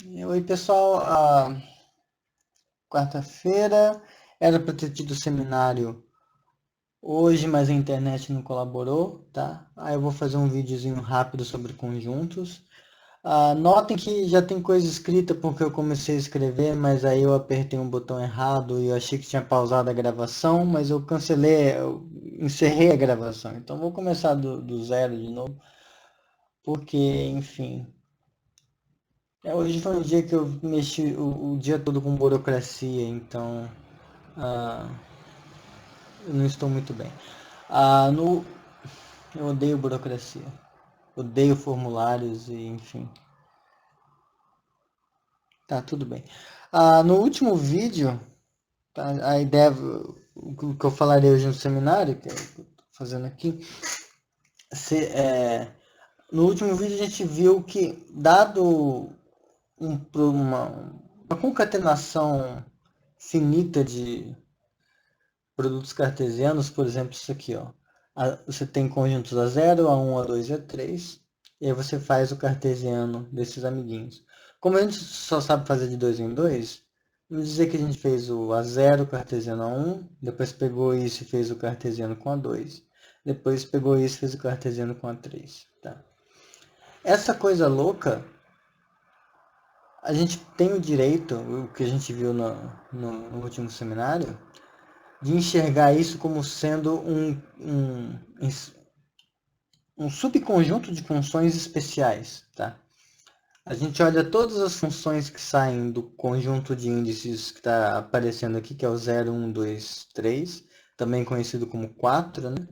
Oi, pessoal. Quarta-feira era para ter tido seminário hoje, mas a internet não colaborou, tá? Aí eu vou fazer um videozinho rápido sobre conjuntos. Notem que já tem coisa escrita porque eu comecei a escrever, mas aí eu apertei um botão errado e eu achei que tinha pausado a gravação, mas eu cancelei, eu encerrei a gravação. Então vou começar do zero de novo, porque, enfim. Hoje foi um dia que eu mexi o dia todo com burocracia, então ah, eu não estou muito bem. Ah, no, eu odeio burocracia, odeio formulários e enfim, tá tudo bem. No último vídeo, tá, a ideia, o que eu falarei hoje no seminário, que eu tô fazendo aqui, no último vídeo a gente viu que dado uma concatenação finita de produtos cartesianos, por exemplo, isso aqui, ó. Você tem conjuntos a zero, a um, a 2 e a 3. E aí você faz o cartesiano desses amiguinhos. Como a gente só sabe fazer de 2 em 2, vamos dizer que a gente fez o a zero cartesiano a 1, depois pegou isso e fez o cartesiano com a 2, depois pegou isso e fez o cartesiano com a 3. Tá? Essa coisa louca, a gente tem o direito, o que a gente viu no último seminário, de enxergar isso como sendo um subconjunto de funções especiais. Tá? A gente olha todas as funções que saem do conjunto de índices que está aparecendo aqui, que é o 0, 1, 2, 3, também conhecido como 4. Né?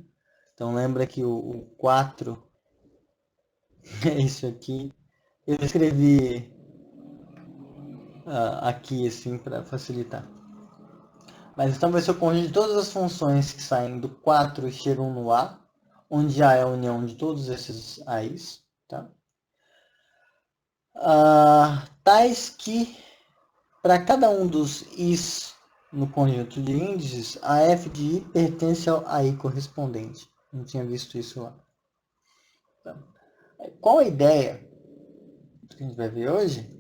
Então lembra que o 4 é isso aqui. Eu escrevi aqui assim para facilitar. Mas então vai ser o conjunto de todas as funções que saem do 4 e chegam no A, onde A é a união de todos esses A's, tá? Tais que, para cada um dos I's no conjunto de índices, a f de I pertence ao AI correspondente. Não tinha visto isso lá. Tá? Qual a ideia que a gente vai ver hoje?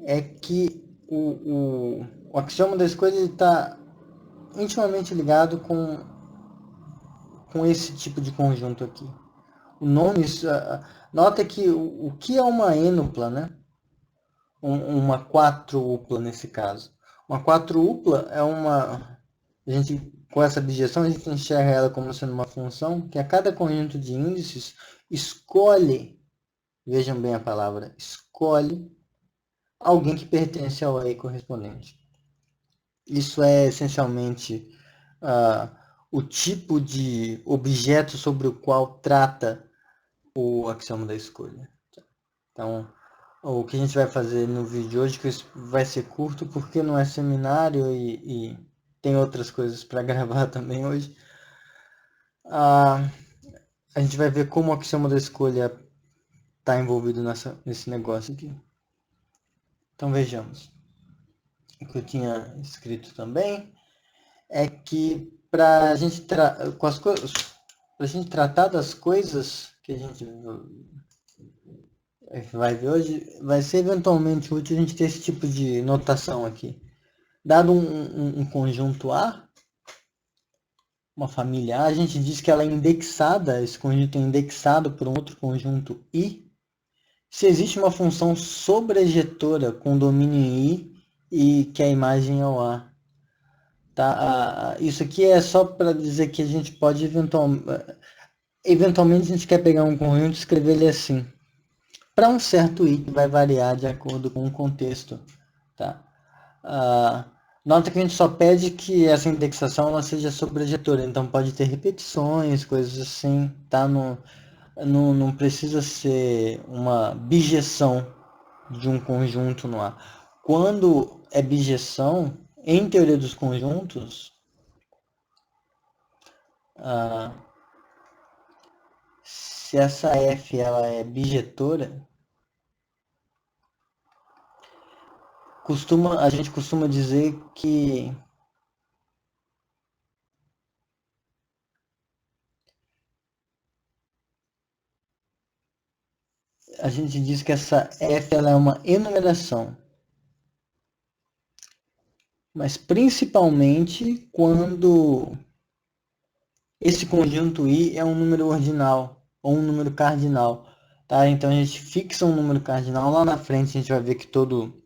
É que o axioma da escolha está intimamente ligado com esse tipo de conjunto aqui. O nome, nota que o que é uma ênupla, né? Uma quatrupla nesse caso. Uma quatrupla é uma. A gente, com essa objeção, a gente enxerga ela como sendo uma função que a cada conjunto de índices escolhe, vejam bem a palavra, escolhe alguém que pertence ao array correspondente. Isso é essencialmente uh, o tipo de objeto sobre o qual trata o axioma da escolha. Então, o que a gente vai fazer no vídeo de hoje, que vai ser curto porque não é seminário e tem outras coisas para gravar também hoje. A gente vai ver como o axioma da escolha está envolvido nesse negócio aqui. Então vejamos. O que eu tinha escrito também é que para a gente a gente tratar das coisas que a gente vai ver hoje, vai ser eventualmente útil a gente ter esse tipo de notação aqui. Dado um conjunto A, uma família A, a gente diz que ela é indexada, esse conjunto é indexado por um outro conjunto I, se existe uma função sobrejetora com domínio em I e que a imagem é o A. Tá? Isso aqui é só para dizer que a gente pode eventualmente a gente quer pegar um conjunto e escrever ele assim. Para um certo I que vai variar de acordo com o contexto. Tá? Nota que a gente só pede que essa indexação ela seja sobrejetora, então pode ter repetições, coisas assim, tá? Não precisa ser uma bijeção de um conjunto no A. Quando é bijeção, em teoria dos conjuntos, se essa F ela é bijetora, a gente costuma dizer que a gente diz que essa F ela é uma enumeração. Mas principalmente quando esse conjunto I é um número ordinal ou um número cardinal. Tá? Então a gente fixa um número cardinal, lá na frente a gente vai ver que todo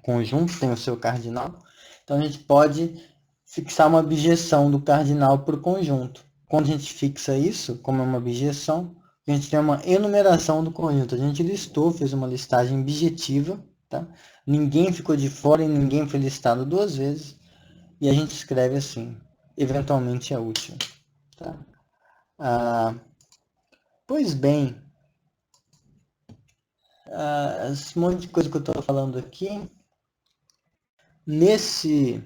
conjunto tem o seu cardinal. Então a gente pode fixar uma bijeção do cardinal para o conjunto. Quando a gente fixa isso, como é uma bijeção, a gente tem uma enumeração do conjunto. A gente listou, fez uma listagem bijetiva, tá? Ninguém ficou de fora e ninguém foi listado duas vezes. E a gente escreve assim, eventualmente é útil. Tá? Pois bem, esse monte de coisa que eu estou falando aqui, nesse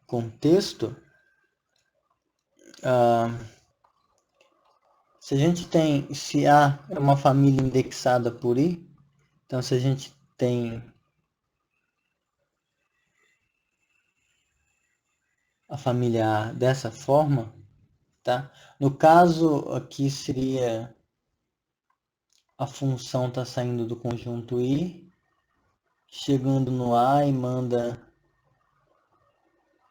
contexto, se a gente tem, se A é uma família indexada por I, então se a gente tem a família A dessa forma, tá? No caso aqui seria a função está saindo do conjunto I, chegando no A e manda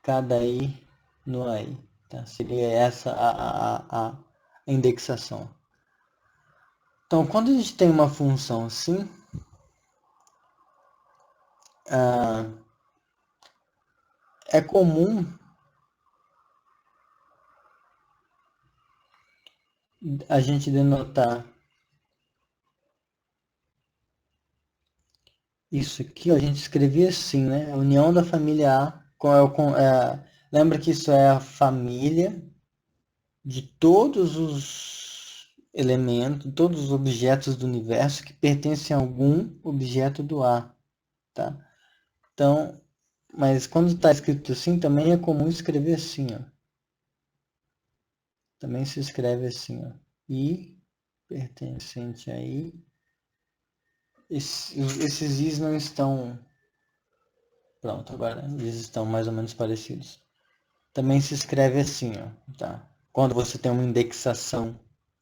cada I no AI. Tá? Seria essa a indexação. Então, quando a gente tem uma função assim, é comum a gente denotar isso aqui, ó, a gente escrevia assim, né? A união da família A lembra que isso é a família de todos os elementos, todos os objetos do universo que pertencem a algum objeto do A, tá? Então, mas quando está escrito assim, também é comum escrever assim, ó. Também se escreve assim, ó. I pertencente a I. Esses Is não estão... Pronto, agora eles estão mais ou menos parecidos. Também se escreve assim, ó, tá? Quando você tem uma indexação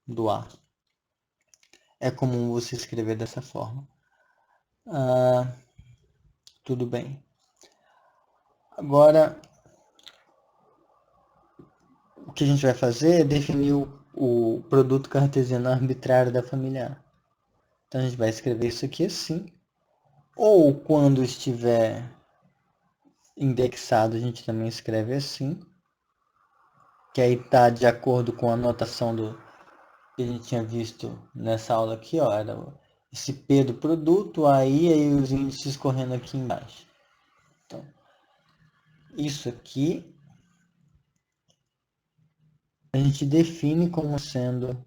do A. É comum você escrever dessa forma. Tudo bem. Agora, o que a gente vai fazer é definir o produto cartesiano arbitrário da família A. Então, a gente vai escrever isso aqui assim. Ou, quando estiver indexado, a gente também escreve assim. Que aí está de acordo com a notação que a gente tinha visto nessa aula aqui, ó. Era esse P do produto, aí os índices correndo aqui embaixo. Então, isso aqui a gente define como sendo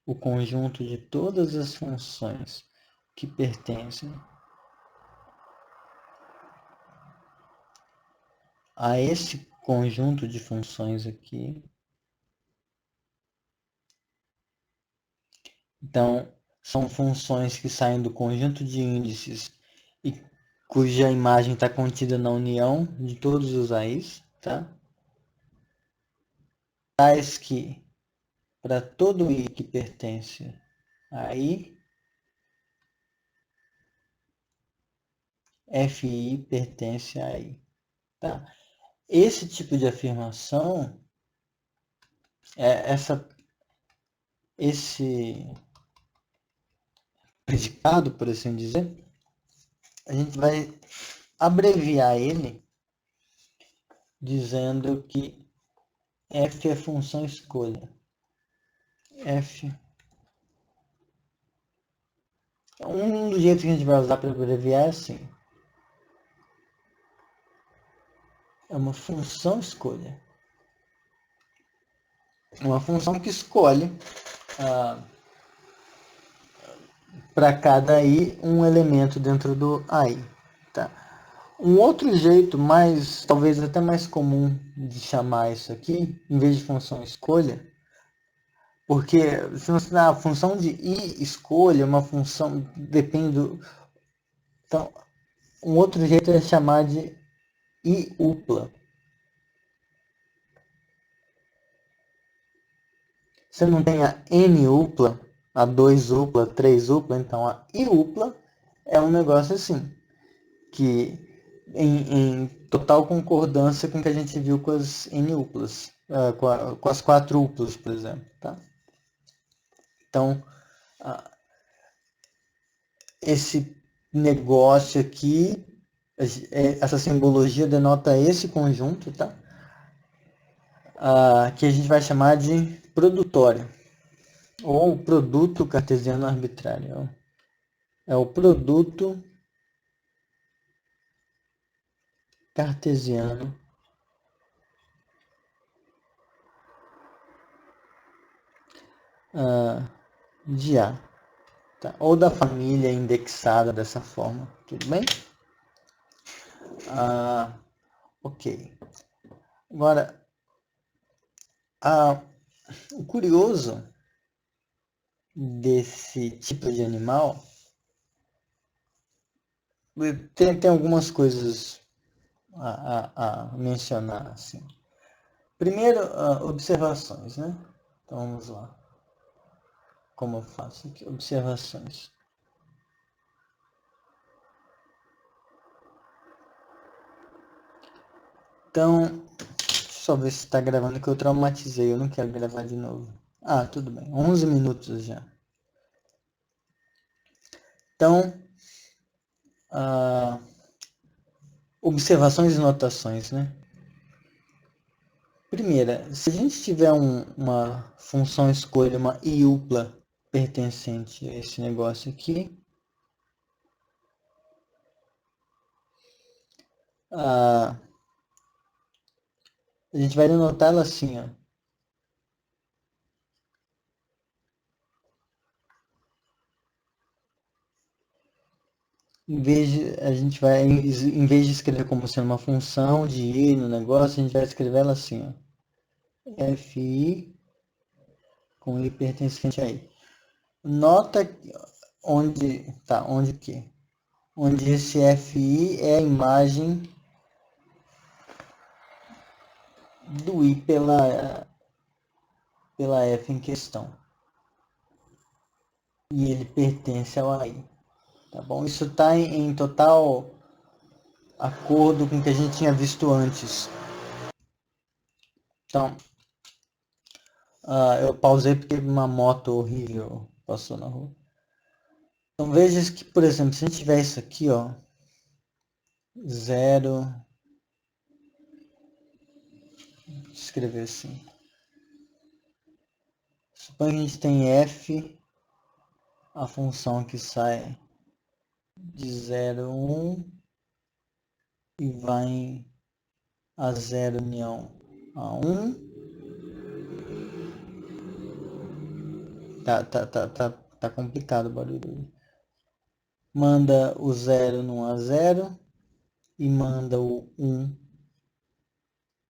o conjunto de todas as funções que pertencem a esse conjunto de funções aqui. Então, são funções que saem do conjunto de índices e cuja imagem está contida na união de todos os AIs, tá? Tais que, para todo I que pertence a I, FI pertence a I. Tá? Esse tipo de afirmação, esse predicado, por assim dizer, a gente vai abreviar ele dizendo que F é função escolha. F. Um dos jeitos que a gente vai usar para abreviar é assim. É uma função escolha. Uma função que escolhe para cada I um elemento dentro do AI. Tá? Um outro jeito, talvez até mais comum de chamar isso aqui, em vez de função escolha, porque se você a função de I escolha, uma função depende do... Então, um outro jeito é chamar de I upla. Você não tem a N upla, a 2 upla, 3 upla, então a I upla é um negócio assim, que em total concordância com o que a gente viu com as N uplas, com as 4 uplas, por exemplo. Tá? Então, esse negócio aqui, essa simbologia denota esse conjunto, tá? Que a gente vai chamar de produtório, ou produto cartesiano arbitrário. É o produto cartesiano de A, tá? Ou da família indexada dessa forma, tudo bem? Ok. Agora, o curioso desse tipo de animal tem algumas coisas a mencionar. Assim. Primeiro, observações, né? Então vamos lá. Como eu faço aqui? Observações. Então, só ver se está gravando, que eu traumatizei. Eu não quero gravar de novo. Tudo bem. 11 minutos já. Então, observações e notações, né? Primeira, se a gente tiver uma função escolha, uma iupla pertencente a esse negócio aqui, a gente vai denotar ela assim, ó. A gente vai, em vez de escrever como sendo uma função de i no negócio, a gente vai escrever ela assim, ó. Fi com i pertencente a i. Nota onde que? Onde esse fi é a imagem do i pela f em questão. E ele pertence ao AI. Tá bom? Isso está em total acordo com o que a gente tinha visto antes. Então, eu pausei porque uma moto horrível passou na rua. Então veja que, por exemplo, se a gente tiver isso aqui, ó, 0, escrever assim. Suponha que a gente tem f, a função que sai de 0, 1 e vai a 0 união a 1. Tá complicado o barulho. Manda o 0 no A0 e manda o 1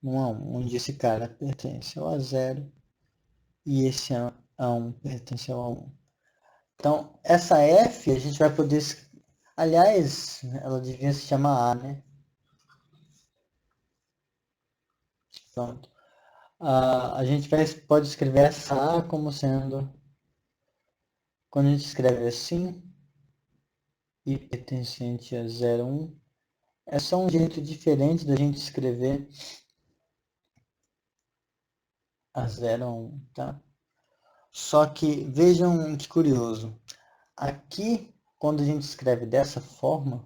no A1, onde esse cara pertence ao A0 e esse A1 pertence ao A1. Então, essa F a gente vai poder... Aliás, ela devia se chamar A, né? Pronto. A gente pode escrever essa A como sendo... Quando a gente escreve assim, I pertencente a 0, 1, é só um jeito diferente da gente escrever a 0, 1, tá? Só que vejam que curioso. Aqui, quando a gente escreve dessa forma,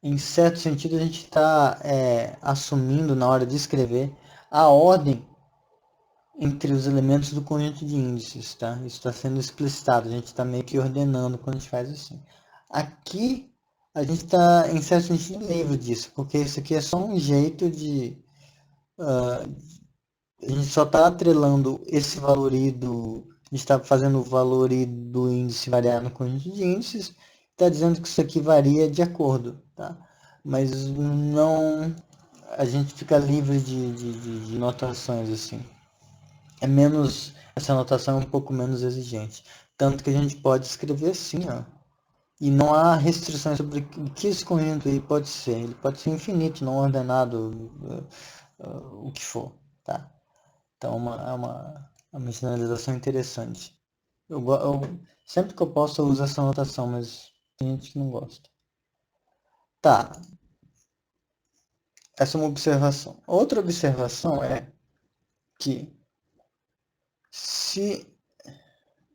em certo sentido a gente está assumindo na hora de escrever a ordem entre os elementos do conjunto de índices, tá? Isso está sendo explicitado, a gente está meio que ordenando quando a gente faz assim. Aqui a gente está, em certo sentido, livre disso, porque isso aqui é só um jeito de... a gente só está atrelando esse valor I do... A gente está fazendo o valor I do índice variar no conjunto de índices, está dizendo que isso aqui varia de acordo, tá? Mas não... A gente fica livre de notações assim. É menos... Essa notação é um pouco menos exigente. Tanto que a gente pode escrever assim, ó. E não há restrições sobre o que esse conjunto aí pode ser. Ele pode ser infinito, não ordenado, o que for, tá? Então é uma sinalização interessante. Sempre que eu posso eu uso essa notação, mas tem gente que não gosta. Tá, essa é uma observação. Outra observação é que se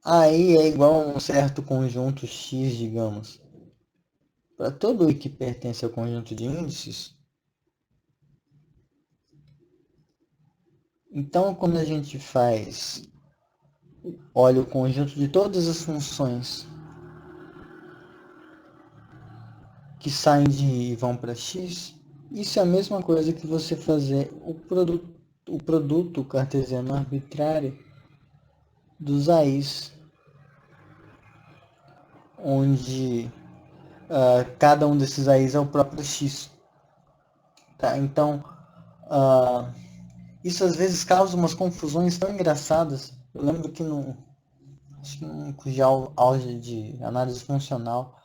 AI é igual a um certo conjunto X, digamos, para todo I que pertence ao conjunto de índices, então quando a gente olha o conjunto de todas as funções que saem de I e vão para X, isso é a mesma coisa que você fazer o produto cartesiano arbitrário dos AIs, onde cada um desses AIs é o próprio X. Tá? Então, isso às vezes causa umas confusões tão engraçadas. Eu lembro que acho que no auge de análise funcional,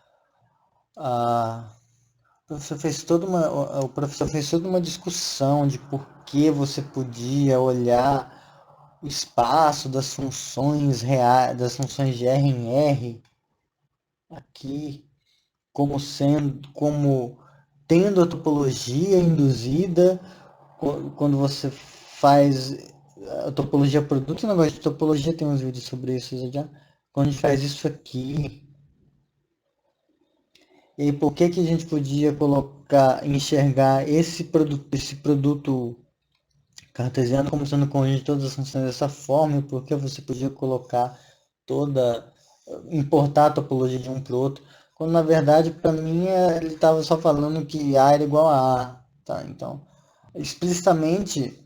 o professor fez toda uma discussão de por que você podia olhar o espaço das funções reais, das funções de R em R aqui como tendo a topologia induzida quando você faz a topologia produto, negócio de topologia, tem uns vídeos sobre isso já. Quando a gente faz isso aqui, e por que a gente podia enxergar esse produto cartesiano como sendo conjunto de todas as funções dessa forma, e por que você podia importar a topologia de um para o outro, quando na verdade para mim ele estava só falando que A era igual a A, tá? Então, explicitamente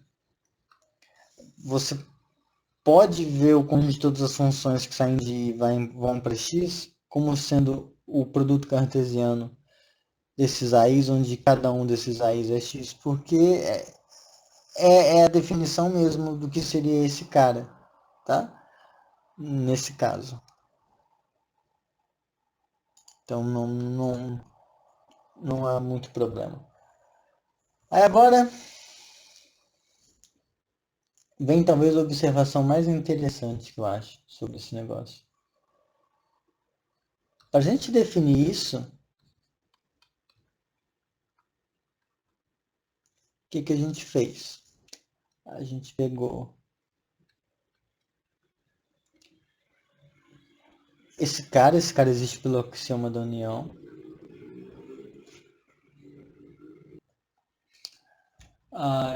você pode ver o conjunto de todas as funções que saem de I e vão para X como sendo o produto cartesiano desses AIs, onde cada um desses AIs é X, porque é a definição mesmo do que seria esse cara, tá? Nesse caso. Então não há muito problema. Aí agora vem talvez a observação mais interessante que eu acho sobre esse negócio. Para a gente definir isso, o que a gente fez? A gente pegou esse cara existe pelo axioma da união.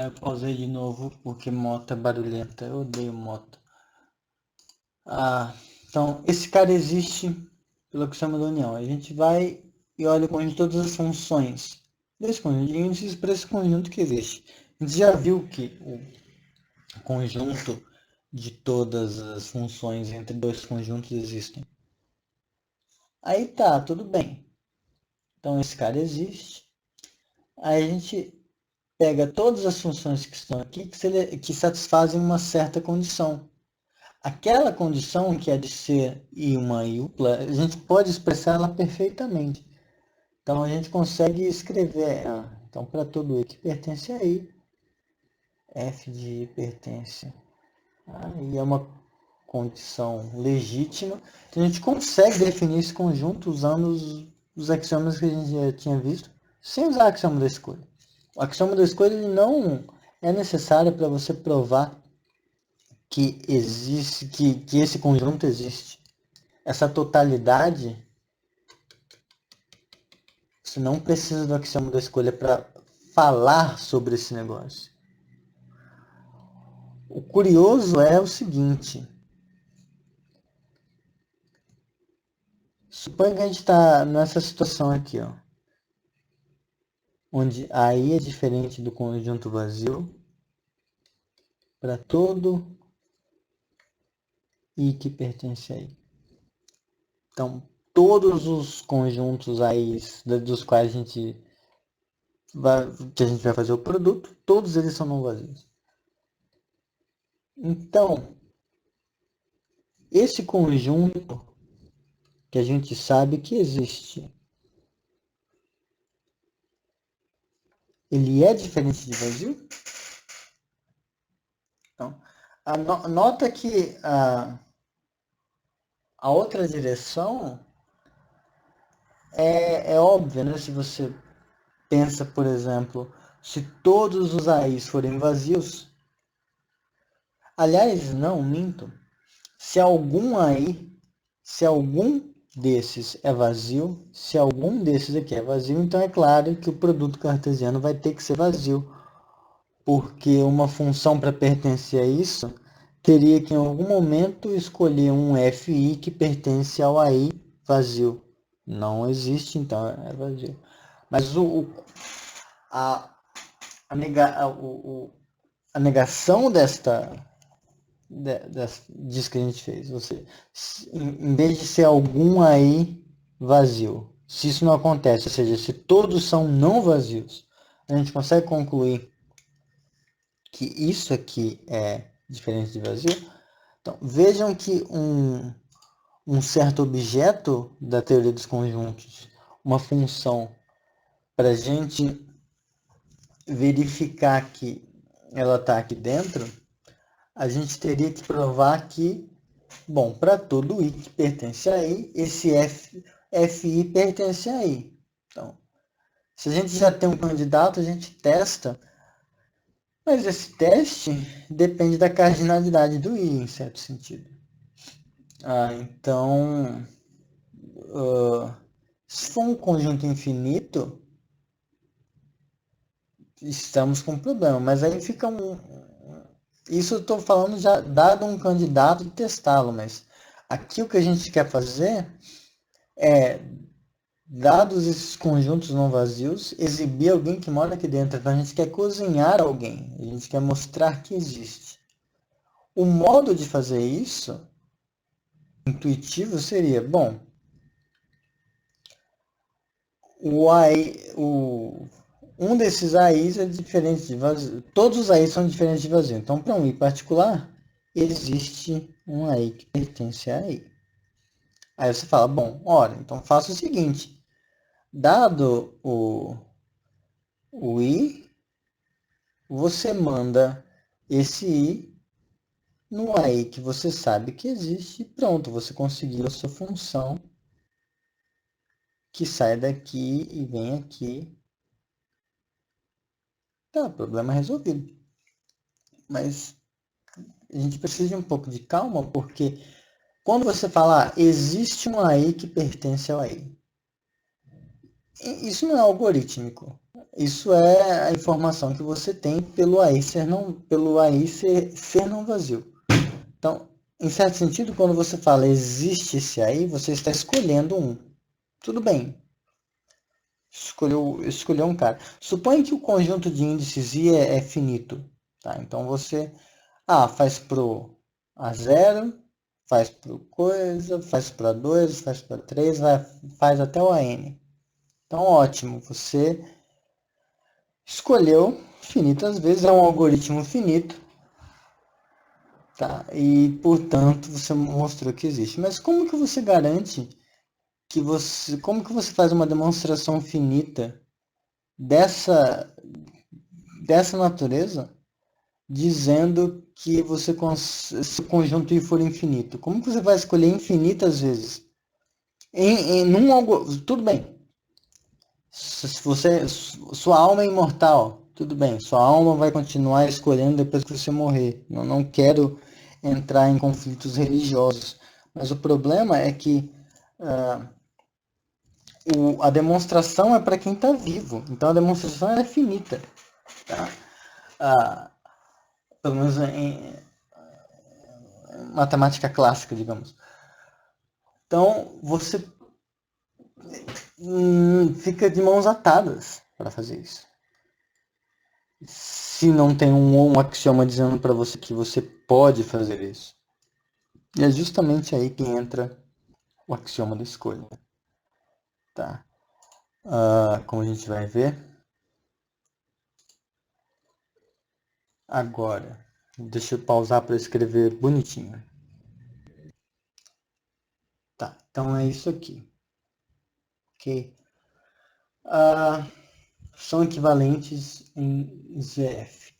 Eu pausei de novo porque moto é barulhenta. Eu odeio moto. Então, esse cara existe pelo axioma da união. A gente vai e olha o conjunto de todas as funções desse conjunto de índices para esse conjunto que existe. A gente já viu que o conjunto de todas as funções entre dois conjuntos existem. Aí tá, tudo bem. Então esse cara existe. Aí a gente pega todas as funções que estão aqui que satisfazem uma certa condição. Aquela condição que é de ser I uma iupla, a gente pode expressar ela perfeitamente. Então a gente consegue escrever, então para todo I que pertence a I, f de I pertence a I é uma condição legítima. Então a gente consegue definir esse conjunto usando os axiomas que a gente já tinha visto, sem usar o axioma da escolha. O axioma da escolha ele não é necessário para você provar que existe, que esse conjunto existe. Essa totalidade, você não precisa do axioma da escolha para falar sobre esse negócio. O curioso é o seguinte: suponha que a gente está nessa situação aqui, ó, onde a I é diferente do conjunto vazio para todo I que pertence a I. Então, todos os conjuntos aí dos quais a gente vai fazer o produto, todos eles são não vazios. Então, esse conjunto que a gente sabe que existe, ele é diferente de vazio? Então, nota que A outra direção é óbvia, né? Se você pensa, por exemplo, se todos os AIs forem vazios, aliás, não, minto. Se algum AI, se algum desses é vazio, se algum desses aqui é vazio, então é claro que o produto cartesiano vai ter que ser vazio, porque uma função para pertencer a isso teria que em algum momento escolher um FI que pertence ao AI vazio. Não existe, então é vazio. Mas a, a, nega, a negação disso que a gente fez, ou seja, em vez de ser algum aí vazio, se isso não acontece, ou seja, se todos são não vazios, a gente consegue concluir que isso aqui é diferente de vazio. Então, vejam que um certo objeto da teoria dos conjuntos, uma função, para a gente verificar que ela está aqui dentro, a gente teria que provar que, bom, para todo I que pertence a I, esse FI pertence a I. Então, se a gente já tem um candidato, a gente testa, mas esse teste depende da cardinalidade do I, em certo sentido. Então, se for um conjunto infinito, estamos com um problema, mas aí fica isso eu estou falando já dado um candidato e testá-lo, mas aqui o que a gente quer fazer é, dados esses conjuntos não vazios, exibir alguém que mora aqui dentro. Então a gente quer cozinhar alguém, a gente quer mostrar que existe. O modo de fazer isso, intuitivo, seria, bom, um desses AIs é diferente de vazio. Todos os AIs são diferentes de vazio. Então, para um I particular, existe um AI que pertence a AI. Aí você fala, bom, ora, então faça o seguinte. Dado o I, você manda esse I no AI que você sabe que existe e pronto, você conseguiu a sua função que sai daqui e vem aqui. Tá, problema resolvido. Mas a gente precisa de um pouco de calma, porque quando você falar existe um AI que pertence ao AI, isso não é algorítmico. Isso é a informação que você tem pelo AI ser não vazio. Então, em certo sentido, quando você fala existe esse AI, você está escolhendo um. Tudo bem. Escolheu um cara. Suponha que o conjunto de índices I é finito. Tá? Então você faz pro A0, faz pro coisa, faz para 2, faz para 3, faz até o AN. Então, ótimo, você escolheu finitas vezes, é um algoritmo finito, tá? E, portanto, você mostrou que existe. Mas como que você garante como que você faz uma demonstração finita dessa natureza, dizendo que se o conjunto I for infinito? Como que você vai escolher infinitas vezes? Tudo bem. Sua alma é imortal, tudo bem. Sua alma vai continuar escolhendo depois que você morrer. Eu não quero entrar em conflitos religiosos. Mas o problema é que a demonstração é para quem está vivo. Então a demonstração é finita. Tá? Pelo menos em matemática clássica, digamos. Então você fica de mãos atadas para fazer isso. Se não tem um axioma dizendo para você que você pode fazer isso. E é justamente aí que entra o axioma da escolha. Tá? Como a gente vai ver. Agora, deixa eu pausar para escrever bonitinho. Tá, então é isso aqui. Ok? São equivalentes em ZF.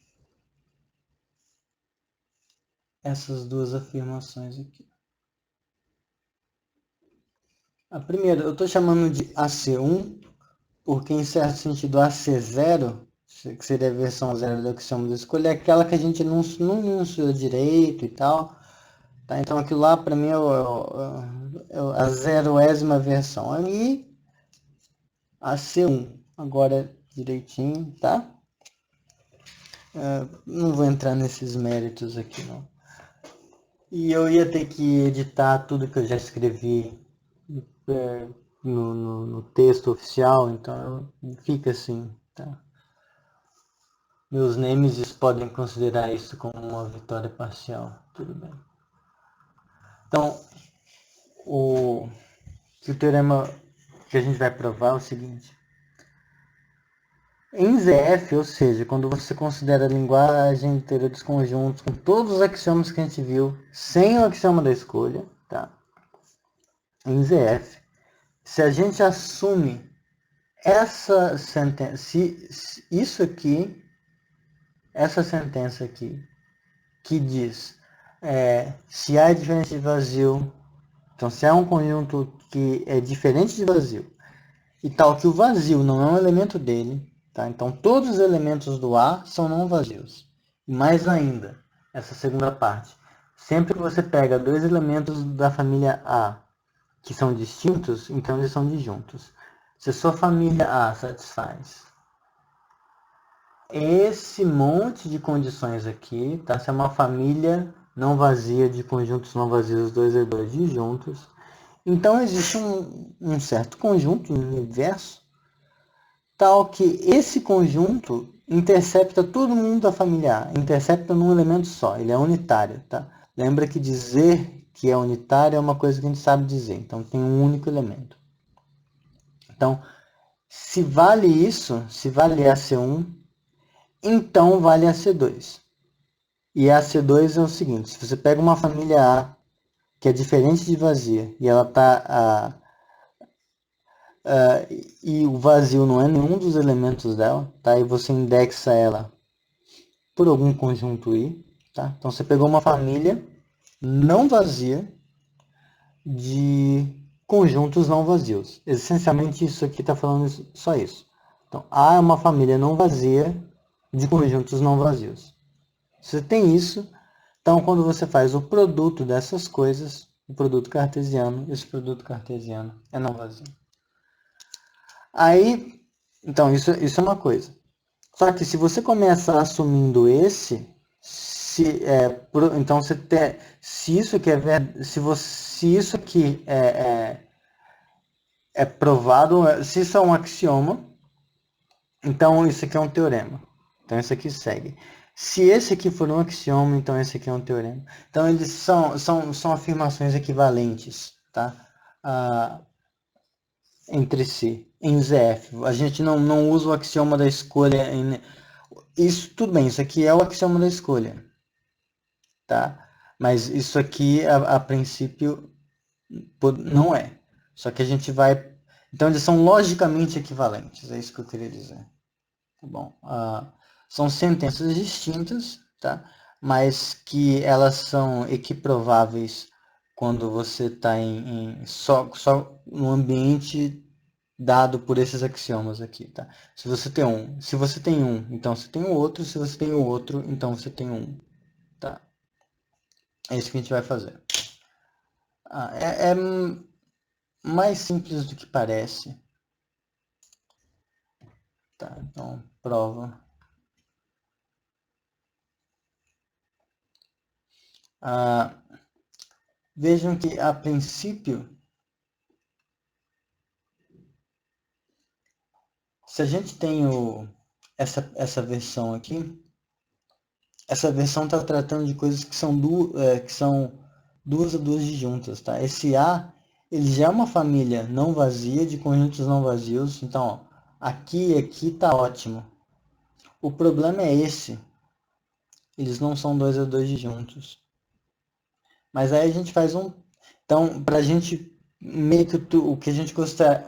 Essas duas afirmações aqui. Primeiro, eu estou chamando de AC1, porque em certo sentido AC0, que seria a versão 0 do axioma da escolha, é aquela que a gente não enunciou direito e tal. Tá? Então aquilo lá para mim é a 0ª versão. Aí a C1, agora direitinho, tá? Não vou entrar nesses méritos aqui não. E eu ia ter que editar tudo que eu já escrevi no texto oficial, então fica assim, tá? Meus nemesis podem considerar isso como uma vitória parcial, tudo bem. Então, o teorema que a gente vai provar é o seguinte. Em ZF, ou seja, quando você considera a linguagem inteira dos conjuntos com todos os axiomas que a gente viu, sem o axioma da escolha, tá? Em ZF, se a gente assume essa sentença, isso aqui, essa sentença aqui, que diz se A é diferente de vazio, então se A é um conjunto que é diferente de vazio, e tal que o vazio não é um elemento dele, tá? Então todos os elementos do A são não vazios. E mais ainda, essa segunda parte, sempre que você pega dois elementos da família A que são distintos, então eles são disjuntos. Se a sua família A satisfaz esse monte de condições aqui, tá? Se é uma família não vazia de conjuntos não vazios 2 e 2 disjuntos, então existe um certo conjunto no universo tal que esse conjunto intercepta todo mundo da família A, intercepta num elemento só, ele é unitário, tá? Lembra que dizer que é unitário é uma coisa que a gente sabe dizer, então tem um único elemento. Então, se vale isso, se vale a C1, então vale a C2. E a C2 é o seguinte, se você pega uma família A que é diferente de vazia e ela está e o vazio não é nenhum dos elementos dela, tá? E você indexa ela por algum conjunto I, tá? Então você pegou uma família não vazia de conjuntos não vazios. Essencialmente isso aqui está falando só isso. Então A é uma família não vazia de conjuntos não vazios. Você tem isso, então quando você faz o produto dessas coisas, o produto cartesiano, esse produto cartesiano é não vazio. Aí, então isso é uma coisa. Só que se você começa assumindo esse, então você tem, se isso aqui se isso aqui é provado, se isso é um axioma, então isso aqui é um teorema. Então isso aqui segue. Se esse aqui for um axioma, então esse aqui é um teorema. Então eles são afirmações equivalentes, tá? Entre si, em ZF. A gente não usa o axioma da escolha. Isso tudo bem, isso aqui é o axioma da escolha, tá? Mas isso aqui, a princípio, não é. Só que a gente vai... Então eles são logicamente equivalentes, é isso que eu queria dizer. Tá bom? São sentenças distintas, tá? Mas que elas são equiprováveis quando você está só no ambiente dado por esses axiomas aqui, tá? Se você tem um, então você tem o outro. Se você tem o outro, então você tem um, tá? É isso que a gente vai fazer. É mais simples do que parece. Tá, então, prova. Vejam que, a princípio, se a gente tem essa versão aqui, essa versão está tratando de coisas que são duas a duas disjuntas, tá? Esse A, ele já é uma família não vazia de conjuntos não vazios, então, ó, aqui e aqui tá ótimo. O problema é esse, eles não são 2 a 2 disjuntos. Mas aí a gente faz então, para a gente meio que o que a gente gosta,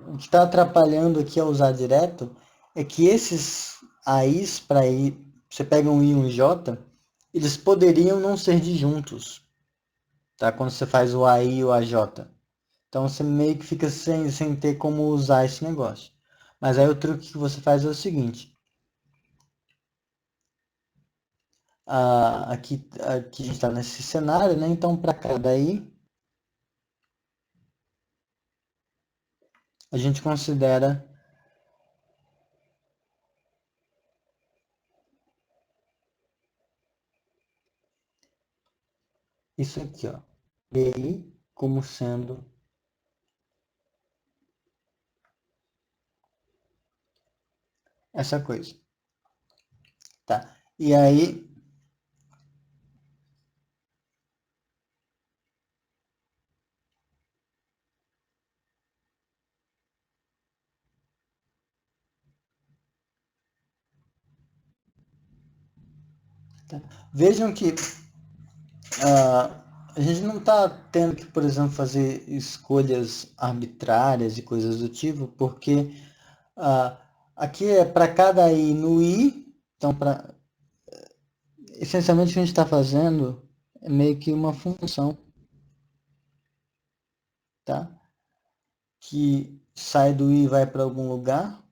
o que está atrapalhando aqui a usar direto é que esses AIs para I, você pega um I e um J, eles poderiam não ser disjuntos, tá? Quando você faz o AI e o AJ. Então Então você meio que fica sem ter como usar esse negócio. Mas aí o truque que você faz é o seguinte. Aqui a gente está nesse cenário, né? Então para cada i, a gente considera isso aqui, ó, bi como sendo essa coisa, tá? E aí, tá? Vejam que a gente não está tendo que, por exemplo, fazer escolhas arbitrárias e coisas do tipo, porque aqui é para cada i no i, então essencialmente o que a gente está fazendo é meio que uma função, tá? Que sai do i e vai para algum lugar.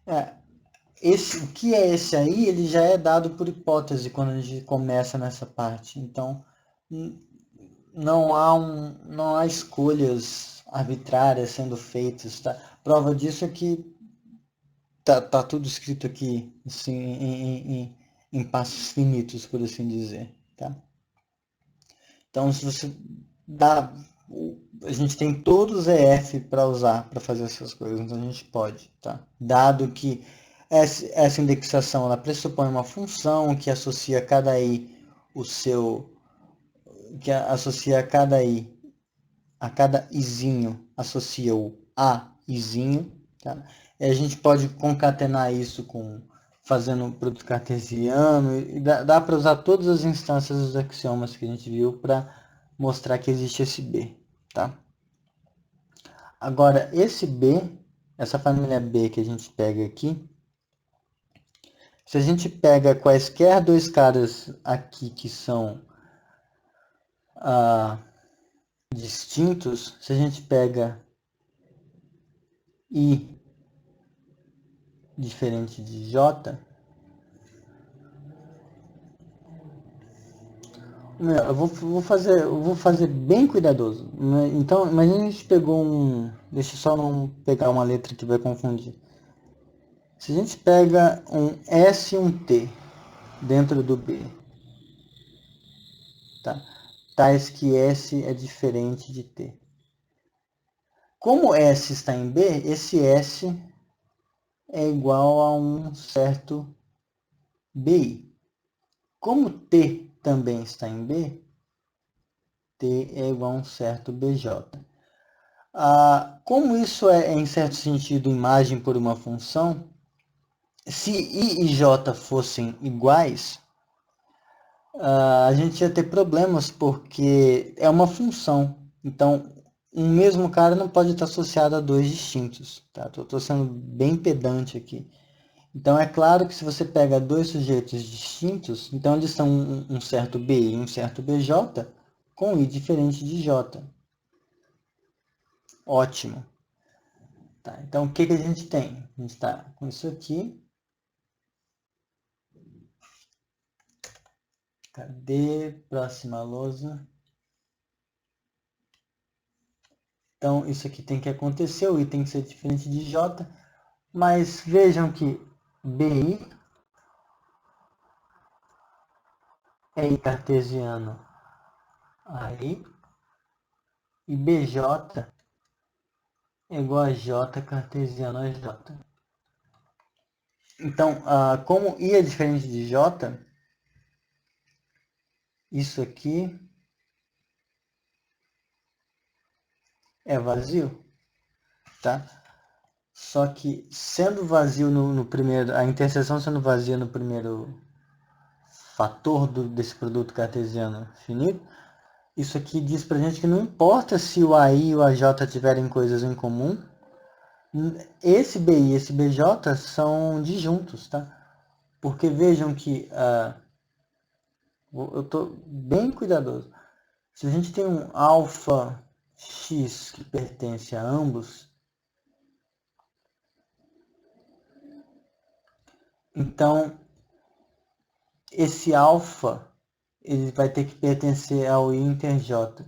O que é esse aí, ele já é dado por hipótese quando a gente começa nessa parte. Então, não há escolhas arbitrárias sendo feitas, tá? Prova disso é que tá tudo escrito aqui, assim, em passos finitos, por assim dizer, tá? Então, se você dá... A gente tem todos os EF para usar, para fazer essas coisas, então a gente pode, tá? Dado que essa indexação, ela pressupõe uma função que associa a cada i o seu... que associa a cada izinho, associa o a izinho, tá? E a gente pode concatenar isso fazendo um produto cartesiano, e dá para usar todas as instâncias dos axiomas que a gente viu para mostrar que existe esse B, tá? Agora, esse B, essa família B que a gente pega aqui, se a gente pega quaisquer dois caras aqui que são distintos, se a gente pega I diferente de J, eu vou fazer bem cuidadoso. Então, imagina a gente pegou deixa eu só não pegar uma letra que vai confundir. Se a gente pega um S e um T dentro do B, tá? Tais que S é diferente de T. Como S está em B, esse S é igual a um certo BI. Como T também está em B, T é igual a um certo BJ. Como isso é, em certo sentido, imagem por uma função, se I e J fossem iguais, a gente ia ter problemas porque é uma função. Então, um mesmo cara não pode estar associado a dois distintos. Tá? Estou sendo bem pedante aqui. Então, é claro que se você pega dois sujeitos distintos, então eles são um certo BI e um certo BJ, com I diferente de J. Ótimo. Tá, então, o que a gente tem? A gente está com isso aqui. Cadê? Próxima lousa. Então, isso aqui tem que acontecer, o I tem que ser diferente de J. Mas vejam que BI é I cartesiano aí e BJ é igual a J cartesiano a J. Então, como I é diferente de J, isso aqui é vazio, tá? Só que sendo vazio no primeiro, a interseção sendo vazia no primeiro fator desse produto cartesiano finito, isso aqui diz pra gente que não importa se o AI e o AJ tiverem coisas em comum, esse BI e esse BJ são disjuntos, tá? Porque vejam que Eu estou bem cuidadoso. Se a gente tem um alfa x que pertence a ambos, então esse alfa ele vai ter que pertencer ao inter j,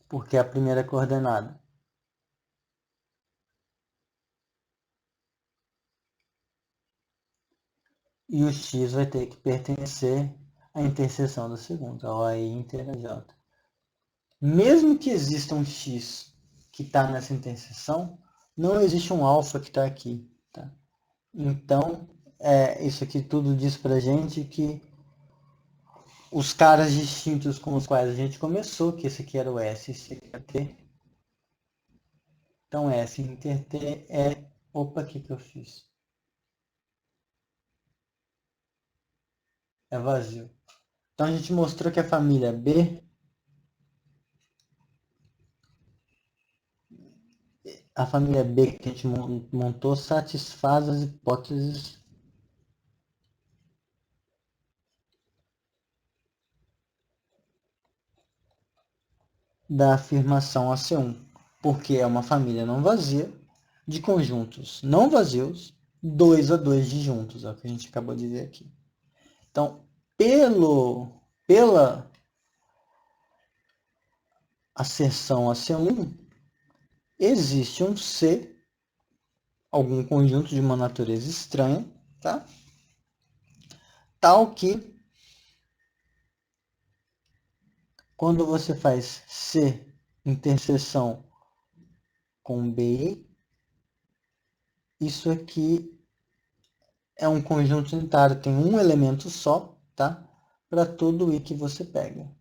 porque é a primeira coordenada. E o x vai ter que pertencer à interseção da segunda, ao AI inter j. Mesmo que exista um x que está nessa interseção, não existe um alfa que está aqui. Tá? Então, isso aqui tudo diz para a gente que os caras distintos com os quais a gente começou, que esse aqui era o S e esse aqui era o T. Então, S inter T é... Opa, o que eu fiz? É vazio. Então, a gente mostrou que a família B, que a gente montou satisfaz as hipóteses da afirmação AC1, porque é uma família não vazia de conjuntos não vazios 2 a 2 disjuntos, é o que a gente acabou de ver aqui. Então, pela asserção AC1, existe um C, algum conjunto de uma natureza estranha, tá? Tal que, quando você faz C interseção com BI, isso aqui é um conjunto unitário, tem um elemento só, tá? Para todo I que você pega.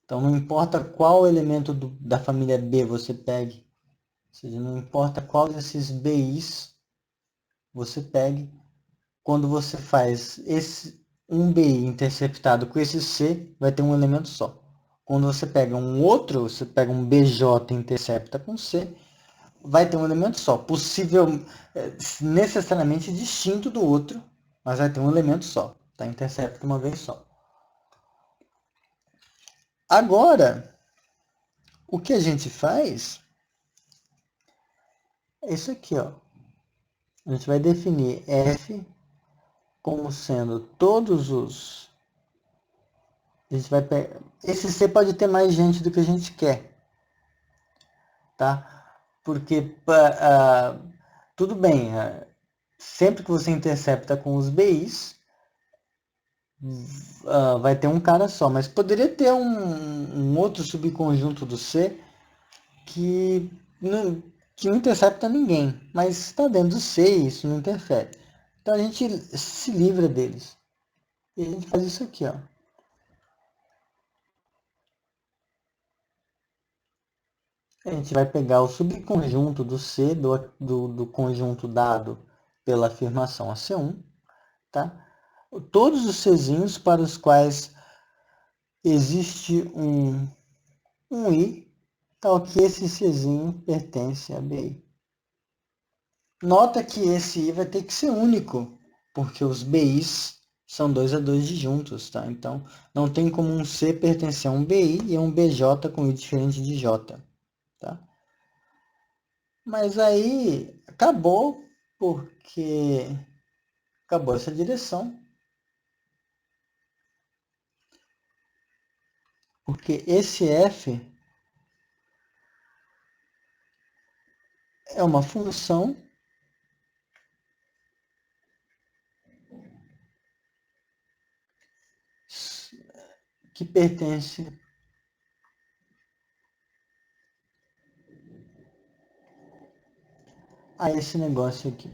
Então, não importa qual elemento da família B você pegue, ou seja, não importa qual desses BIs você pegue, quando você faz um BI interceptado com esse C, vai ter um elemento só. Quando você pega um outro, você pega um BJ e intercepta com C, vai ter um elemento só. Possível, necessariamente distinto do outro, mas vai ter um elemento só. Tá? Intercepta uma vez só. Agora, o que a gente faz é isso aqui, ó. A gente vai definir F como sendo todos os... A gente vai pegar... Esse C pode ter mais gente do que a gente quer. Tá? Porque tudo bem, sempre que você intercepta com os BIs, vai ter um cara só, mas poderia ter um outro subconjunto do C que não intercepta ninguém, mas está dentro do C e isso não interfere. Então a gente se livra deles. E a gente faz isso aqui, ó. A gente vai pegar o subconjunto do C do conjunto dado pela afirmação AC1, tá? Todos os Czinhos para os quais existe um I, tal que esse Czinho pertence a BI. Nota que esse I vai ter que ser único, porque os BIs são 2 a 2 disjuntos, tá? Então, não tem como um C pertencer a um BI e a um BJ com I diferente de J, tá? Mas aí, acabou, porque acabou essa direção. Porque esse F é uma função que pertence a esse negócio aqui.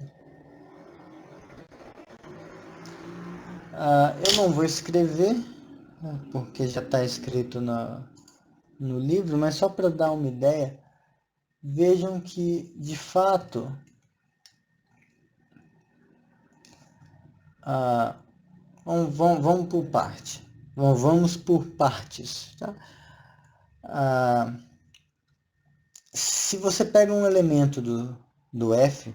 Eu não vou escrever, porque já está escrito no livro, mas só para dar uma ideia, vejam que, de fato, vamos por parte. Vamos por partes. Tá? Se você pega um elemento do F,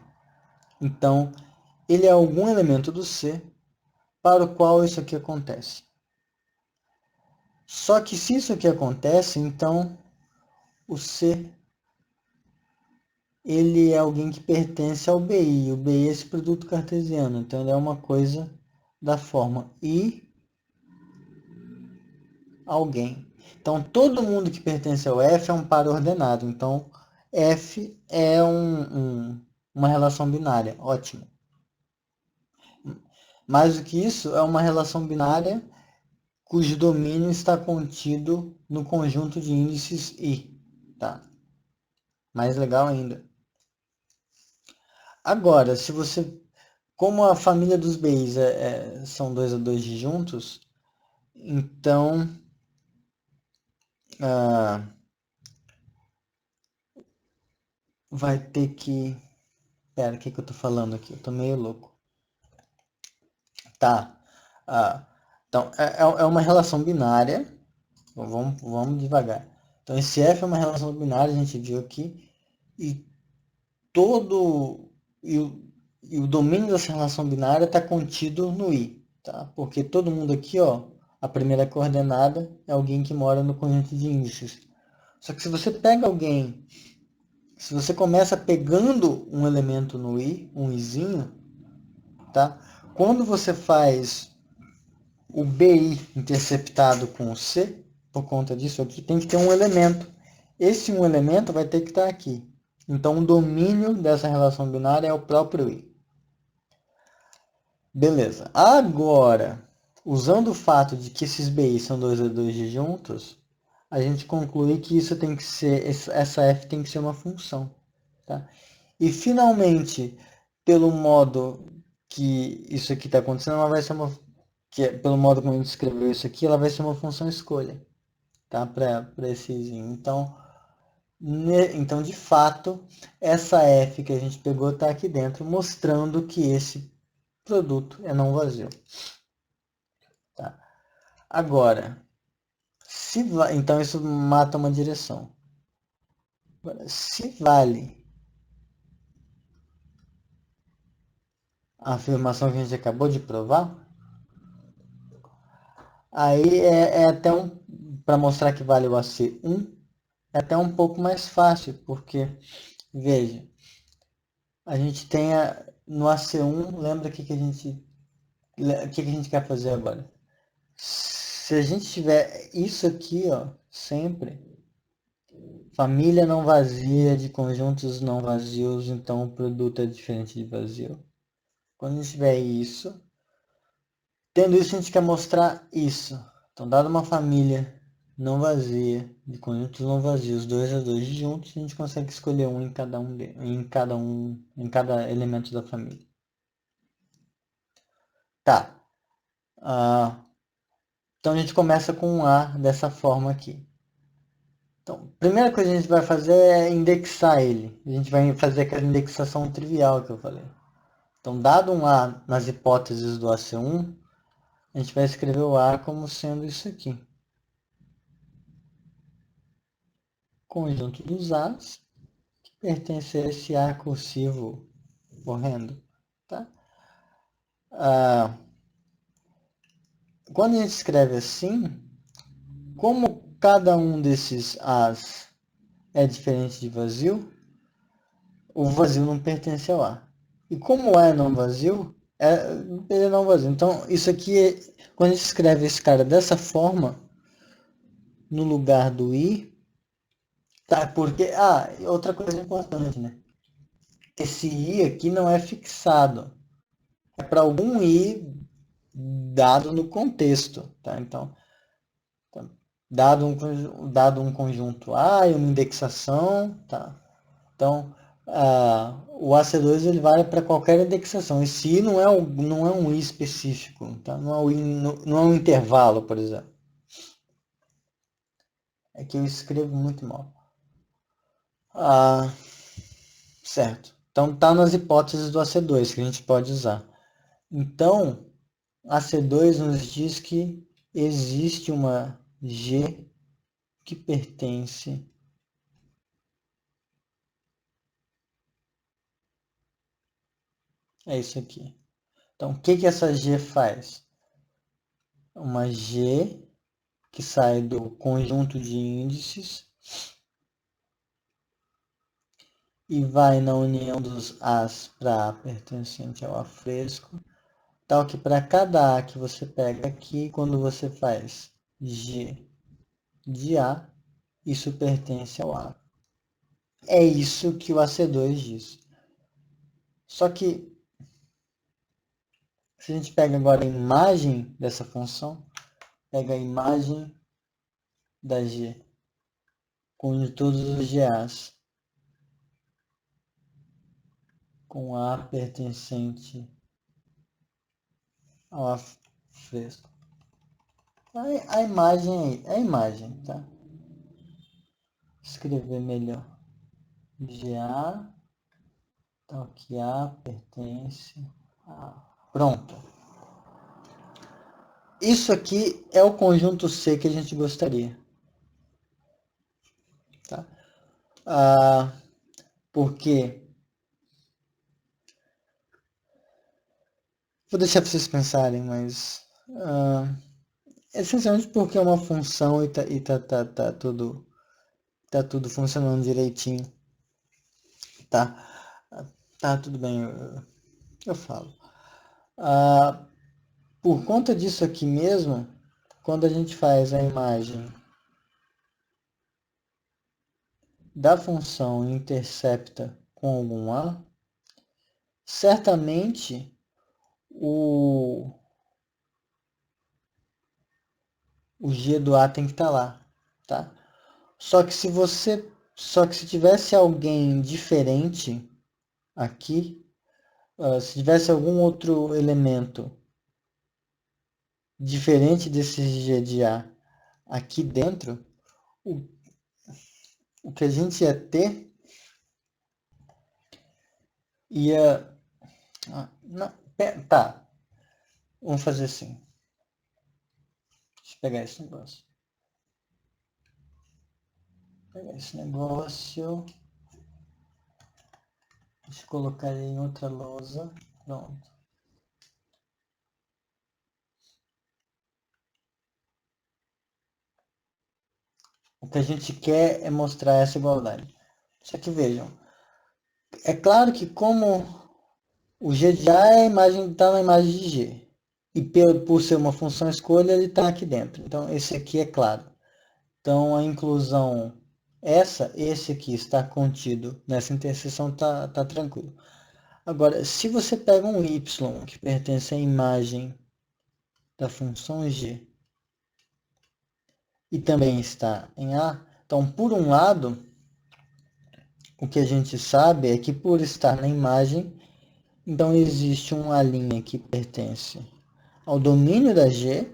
então ele é algum elemento do C para o qual isso aqui acontece. Só que se isso aqui acontece, então o C ele é alguém que pertence ao BI. O BI é esse produto cartesiano, então ele é uma coisa da forma I alguém. Então todo mundo que pertence ao F é um par ordenado. Então F é uma relação binária. Ótimo. Mais do que isso, é uma relação binária cujo domínio está contido no conjunto de índices I. Tá? Mais legal ainda. Agora, se você, como a família dos BIs são 2 a 2 disjuntos, então vai ter que... Pera, o que eu tô falando aqui? Eu tô meio louco. Tá. Então, é uma relação binária. Vamos devagar. Então, esse F é uma relação binária, a gente viu aqui. E todo... E o domínio dessa relação binária está contido no I. Tá? Porque todo mundo aqui, ó, a primeira coordenada é alguém que mora no conjunto de índices. Só que se você pega alguém... Se você começa pegando um elemento no I, um Izinho, tá? Quando você faz o BI interceptado com o C, por conta disso aqui, tem que ter um elemento. Esse um elemento vai ter que estar aqui. Então, o domínio dessa relação binária é o próprio I. Beleza. Agora, usando o fato de que esses BI são 2 a 2 disjuntos, a gente conclui que isso tem que ser, essa F tem que ser uma função. Tá? E, finalmente, pelo modo que isso aqui está acontecendo, ela vai ser uma... pelo modo como a gente escreveu isso aqui, ela vai ser uma função escolha, tá? Para esse izinho. Então, de fato, essa F que a gente pegou está aqui dentro, mostrando que esse produto é não vazio. Tá? Agora, então isso mata uma direção. Agora, se vale a afirmação que a gente acabou de provar, aí é até para mostrar que vale o AC1, é até um pouco mais fácil, porque, veja, a gente tem no AC1, lembra o que a gente quer fazer agora? Se a gente tiver isso aqui, ó, sempre, família não vazia de conjuntos não vazios, então o produto é diferente de vazio. Quando a gente tiver isso, tendo isso a gente quer mostrar isso. Então, dada uma família não vazia de conjuntos não vazios, 2 a 2 juntos, a gente consegue escolher um em cada elemento da família. Tá. Então a gente começa com um A dessa forma aqui. Então, a primeira coisa que a gente vai fazer é indexar ele. A gente vai fazer aquela indexação trivial que eu falei. Então, dado um A nas hipóteses do AC1, a gente vai escrever o A como sendo isso aqui. Conjunto dos A's que pertence a esse A cursivo correndo. Tá? Quando a gente escreve assim, como cada um desses A's é diferente de vazio, o vazio não pertence ao A. E como é não vazio, ele é não vazio. Então, isso aqui, quando a gente escreve esse cara dessa forma, no lugar do I, tá? Porque, outra coisa importante, né? Esse I aqui não é fixado. É para algum I dado no contexto, tá? Então, dado um conjunto A e uma indexação, tá? Então, o AC2 ele vale para qualquer indexação. Esse I não é um I específico, tá? Não é um intervalo, por exemplo. É que eu escrevo muito mal. Certo. Então, tá nas hipóteses do AC2 que a gente pode usar. Então, AC2 nos diz que existe uma G que pertence a isso aqui. Então, o que essa G faz? Uma G que sai do conjunto de índices e vai na união dos As para A pertencente ao A fresco, tal que para cada A que você pega aqui, quando você faz G de A, isso pertence ao A. É isso que o AC2 diz. Só que, se a gente pega agora a imagem dessa função, pega a imagem da G, com todos os GAs, com A pertencente ao A fresco. A imagem é a imagem, tá? Escrever melhor. GA, tal que A pertence a... Pronto. Isso aqui é o conjunto C que a gente gostaria. Tá? Porque... Vou deixar para vocês pensarem, mas... essencialmente porque é uma função e tá tudo funcionando direitinho. Tá tudo bem, eu falo. Por conta disso aqui mesmo, quando a gente faz a imagem da função e intercepta com algum A, certamente o G do A tem que estar lá, tá? Só que se tivesse alguém diferente aqui, se tivesse algum outro elemento diferente desse G de A aqui dentro, o que a gente ia ter ia... Tá, vamos fazer assim. Deixa eu pegar esse negócio. Deixa eu colocar ele em outra lousa. Pronto. O que a gente quer é mostrar essa igualdade. Só que vejam, é claro que como o G de A está na imagem de G, e por ser uma função escolha, ele está aqui dentro. Então, esse aqui é claro. Então, a inclusão, esse aqui está contido nessa interseção, tá tranquilo. Agora, se você pega um y que pertence à imagem da função g e também está em A, então, por um lado, o que a gente sabe é que por estar na imagem, então existe uma linha que pertence ao domínio da G,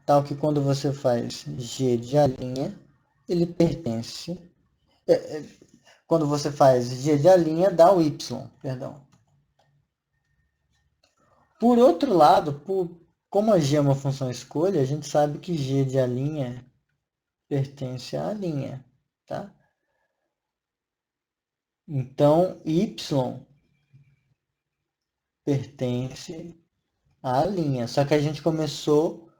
tal que quando você faz G de A', ele pertence... quando você faz G de A', dá o Y, perdão. Por outro lado, como a G é uma função escolha, a gente sabe que G de A' pertence à linha, tá? Então, Y pertence à linha. Só que a gente começou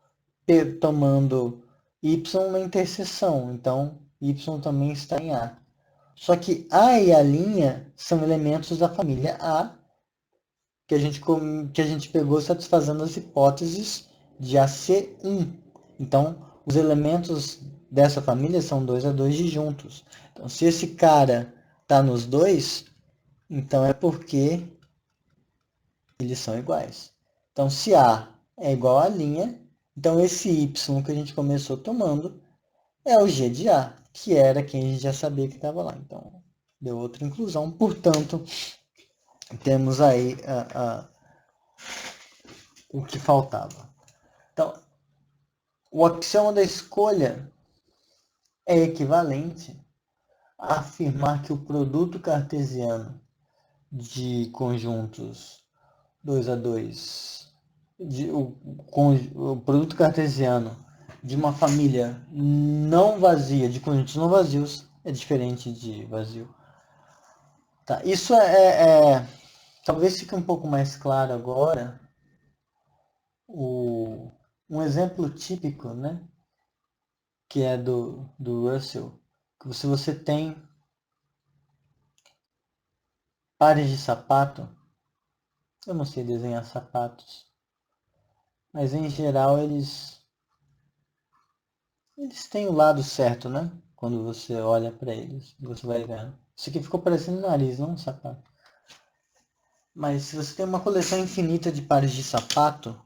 tomando Y na interseção. Então, Y também está em A. Só que A e a linha são elementos da família A que a gente pegou satisfazendo as hipóteses de AC1. Então, os elementos dessa família são 2A2 disjuntos. Então, se esse cara está nos dois, então é porque eles são iguais. Então, se A é igual à linha, então esse Y que a gente começou tomando é o G de A, que era quem a gente já sabia que estava lá. Então, deu outra inclusão. Portanto, temos aí o que faltava. Então, o axioma da escolha é equivalente a afirmar que o produto cartesiano de conjuntos 2A2, o produto cartesiano de uma família não vazia, de conjuntos não vazios, é diferente de vazio. Tá, isso talvez fique um pouco mais claro agora. Um exemplo típico, né, que é do Russell, que se você tem pares de sapato, eu não sei desenhar sapatos, mas em geral eles têm o lado certo, né? Quando você olha para eles, você vai vendo. Isso aqui ficou parecendo um nariz, não um sapato. Mas se você tem uma coleção infinita de pares de sapato,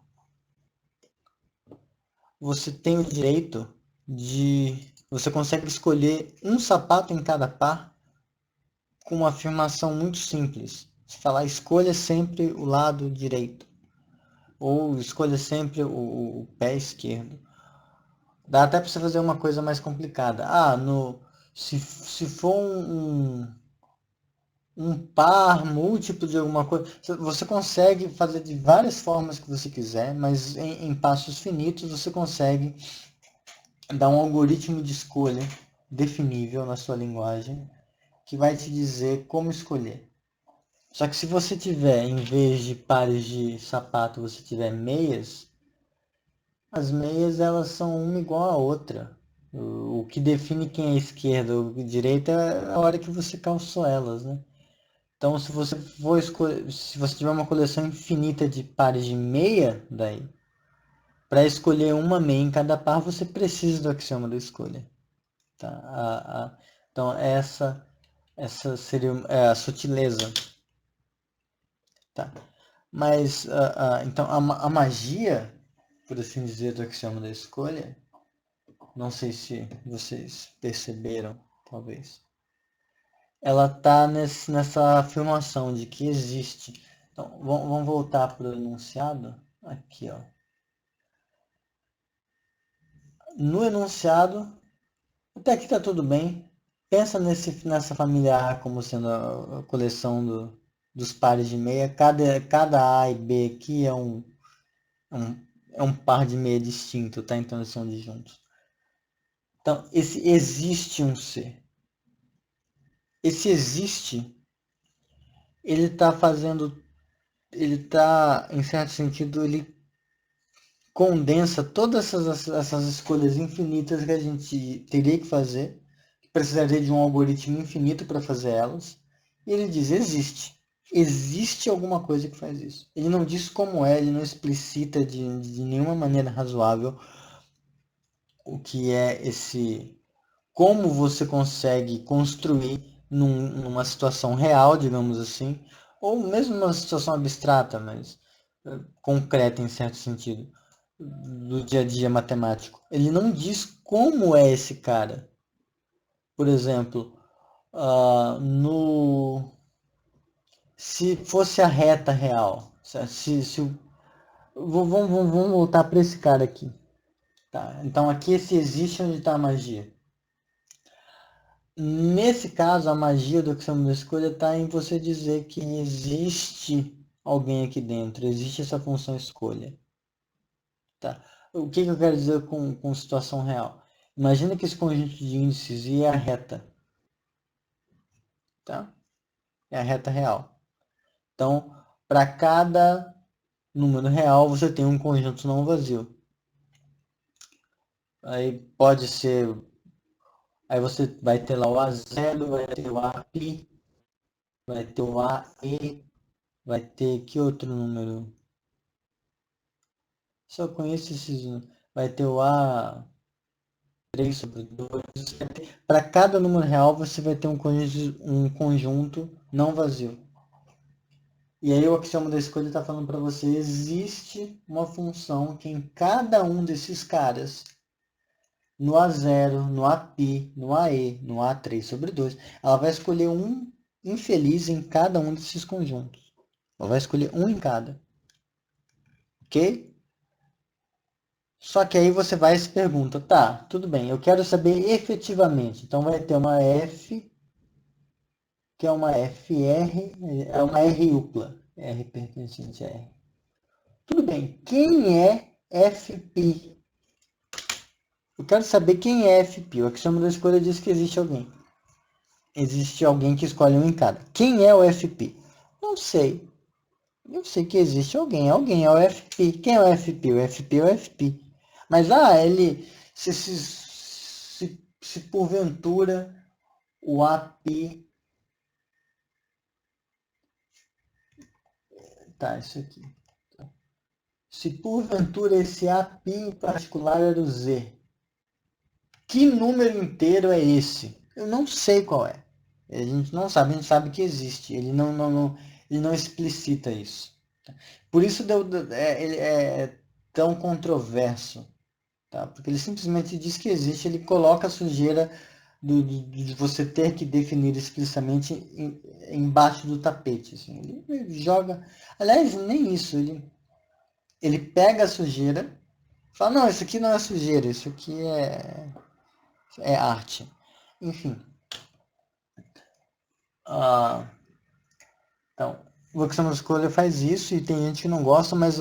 você tem o direito de... Você consegue escolher um sapato em cada par com uma afirmação muito simples. Você fala, escolha sempre o lado direito. Ou escolha sempre o pé esquerdo. Dá até para você fazer uma coisa mais complicada. Se for um par múltiplo de alguma coisa, você consegue fazer de várias formas que você quiser, mas em passos finitos você consegue dar um algoritmo de escolha definível na sua linguagem que vai te dizer como escolher. Só que se você tiver, em vez de pares de sapato, você tiver meias, as meias elas são uma igual a outra. O que define quem é esquerda ou direita é a hora que você calçou elas, né? Então, se você for se você tiver uma coleção infinita de pares de meia, daí, para escolher uma meia em cada par, você precisa do axioma da escolha. Tá? Então, essa seria a sutileza. Tá? Mas, então, a magia, por assim dizer, do axioma da escolha, não sei se vocês perceberam, talvez, ela está nessa afirmação de que existe. Então, vamos voltar para o enunciado. Aqui, ó. No enunciado, até aqui está tudo bem. Pensa nessa família A como sendo a coleção dos pares de meia. Cada A e B aqui é um par de meia distinto, tá? Então eles são disjuntos. Então, existe um C. Esse existe, ele está fazendo, ele está, em certo sentido, ele condensa todas essas escolhas infinitas que a gente teria que fazer, que precisaria de um algoritmo infinito para fazer elas, e ele diz, existe alguma coisa que faz isso. Ele não diz como é, ele não explicita de nenhuma maneira razoável o que é como você consegue construir numa situação real, digamos assim, ou mesmo numa situação abstrata, mas concreta em certo sentido, do dia a dia matemático. Ele não diz como é esse cara. Por exemplo, se fosse a reta real, vamos voltar para esse cara aqui. Tá? Então aqui se existe onde está a magia. Nesse caso, a magia do axioma da escolha está em você dizer que existe alguém aqui dentro, existe essa função escolha. Tá? O que eu quero dizer com situação real? Imagina que esse conjunto de índices é a reta. Tá? É a reta real. Então, para cada número real, você tem um conjunto não vazio. Aí pode ser... Aí você vai ter lá o A0, vai ter o API, vai ter o AE, vai ter que outro número? Só conheço esses. Vai ter o A3 sobre 2. Para cada número real, você vai ter um conjunto não vazio. E aí o axioma da escolha está falando para você, existe uma função que em cada um desses caras, no A0, no API, no AE, no A3 sobre 2, ela vai escolher um infeliz em cada um desses conjuntos. Ela vai escolher um em cada. Ok? Só que aí você vai e se pergunta, tá, tudo bem, eu quero saber efetivamente. Então vai ter uma F, que é uma FR, é uma R upla, R pertencente a R. Tudo bem, quem é FP? Eu quero saber quem é FP. O axioma da escolha diz que existe alguém. Existe alguém que escolhe um em cada. Quem é o FP? Não sei. Eu sei que existe alguém. Alguém é o FP. Quem é o FP? O FP é o FP. Mas, se porventura o API... Tá, isso aqui. Se porventura esse API em particular era o Z, que número inteiro é esse? Eu não sei qual é. A gente não sabe, a gente sabe que existe. Ele ele não explicita isso. Por isso ele é tão controverso. Tá? Porque ele simplesmente diz que existe, ele coloca a sujeira de você ter que definir explicitamente embaixo do tapete. Assim. Ele joga. Aliás, nem isso. Ele pega a sujeira, fala, não, isso aqui não é sujeira, isso aqui é arte. Enfim. Então, o Oxamo Escolha faz isso e tem gente que não gosta, mas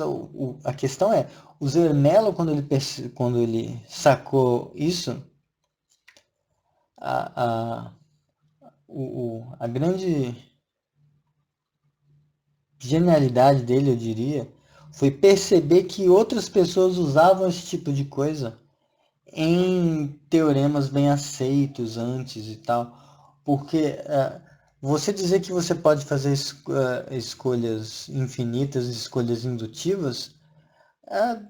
a questão é, o Zermelo, quando ele sacou isso, a, a grande genialidade dele, eu diria, foi perceber que outras pessoas usavam esse tipo de coisa em teoremas bem aceitos antes e tal, porque você dizer que você pode fazer escolhas infinitas, escolhas indutivas,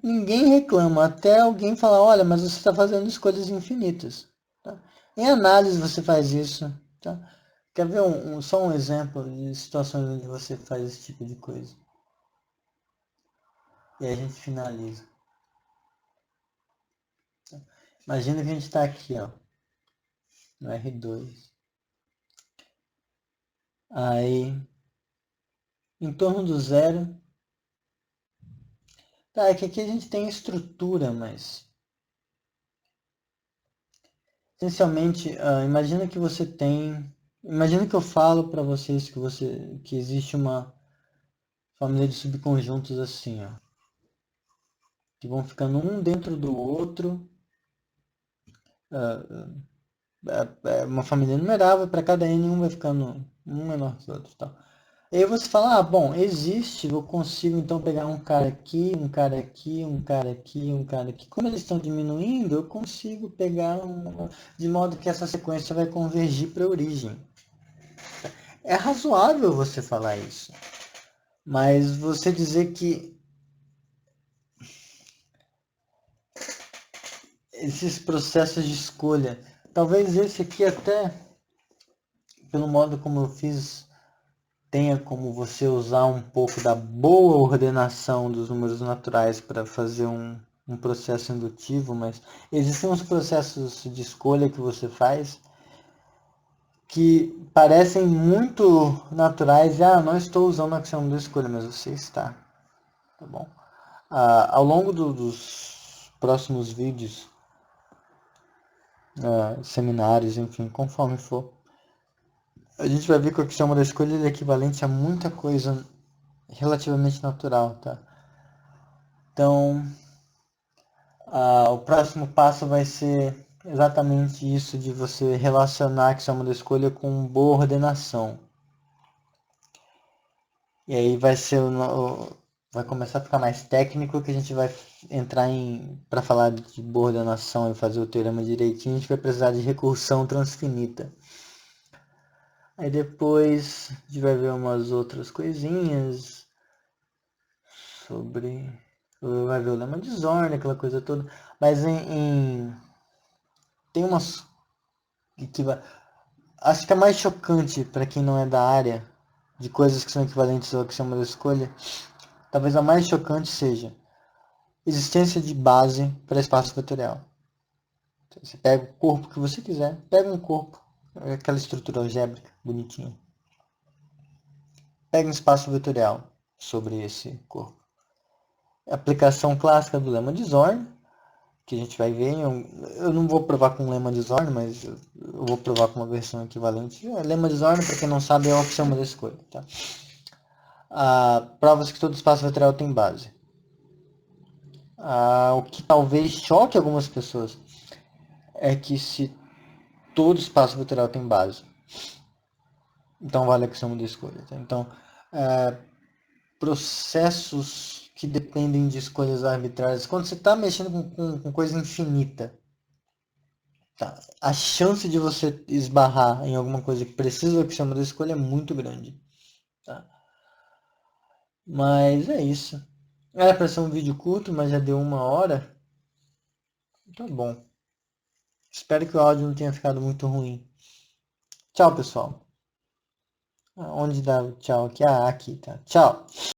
ninguém reclama, até alguém falar, olha, mas você está fazendo escolhas infinitas. Tá? Em análise você faz isso. Tá? Quer ver só um exemplo de situações onde você faz esse tipo de coisa? E aí a gente finaliza. Imagina que a gente está aqui, ó, no R2. Aí, em torno do zero. Tá, é que aqui a gente tem estrutura, mas... Essencialmente, imagina que você tem... Imagina que eu falo para vocês que existe uma família de subconjuntos assim, ó. Que vão ficando um dentro do outro. Uma família numerável, para cada N um vai ficando um menor que o outro. Tal. E aí você fala, bom, existe, eu consigo então pegar um cara aqui, um cara aqui, um cara aqui, um cara aqui. Como eles estão diminuindo, eu consigo pegar de modo que essa sequência vai convergir para a origem. É razoável você falar isso. Mas você dizer que esses processos de escolha, talvez esse aqui até, pelo modo como eu fiz, tenha como você usar um pouco da boa ordenação dos números naturais para fazer um processo indutivo, mas existem uns processos de escolha que você faz que parecem muito naturais e, não estou usando a axioma da escolha, mas você está, tá bom? Ao longo dos próximos vídeos, seminários, enfim, conforme for, a gente vai ver que o axioma da escolha é equivalente a muita coisa relativamente natural, tá? Então, o próximo passo vai ser exatamente isso, de você relacionar a axioma da escolha com boa ordenação. E aí vai começar a ficar mais técnico, que a gente vai entrar para falar de boa ordenação e fazer o teorema direitinho, a gente vai precisar de recursão transfinita. Aí depois a gente vai ver umas outras coisinhas sobre... Vai ver o lema de Zorn, aquela coisa toda. Mas tem umas que acho que é mais chocante para quem não é da área de coisas que são equivalentes ao axioma da escolha. Talvez a mais chocante seja existência de base para espaço vetorial. Você pega o corpo que você quiser, pega um corpo, aquela estrutura algébrica bonitinha, pega um espaço vetorial sobre esse corpo. Aplicação clássica do lema de Zorn, que a gente vai ver. Eu não vou provar com o lema de Zorn, mas eu vou provar com uma versão equivalente. Lema de Zorn, para quem não sabe, é a axioma da escolha. Tá? Provas que todo espaço vetorial tem base. O que talvez choque algumas pessoas é que se todo espaço vetorial tem base, então vale a axioma da escolha. Tá? Então, processos que dependem de escolhas arbitrárias, quando você está mexendo com coisa infinita, Tá. A chance de você esbarrar em alguma coisa que precisa que chama da escolha é muito grande. Tá? Mas é isso. Era para ser um vídeo curto, mas já deu 1 hora. Tá bom. Espero que o áudio não tenha ficado muito ruim. Tchau, pessoal. Onde dá o tchau aqui? Ah, aqui, tá. Tchau.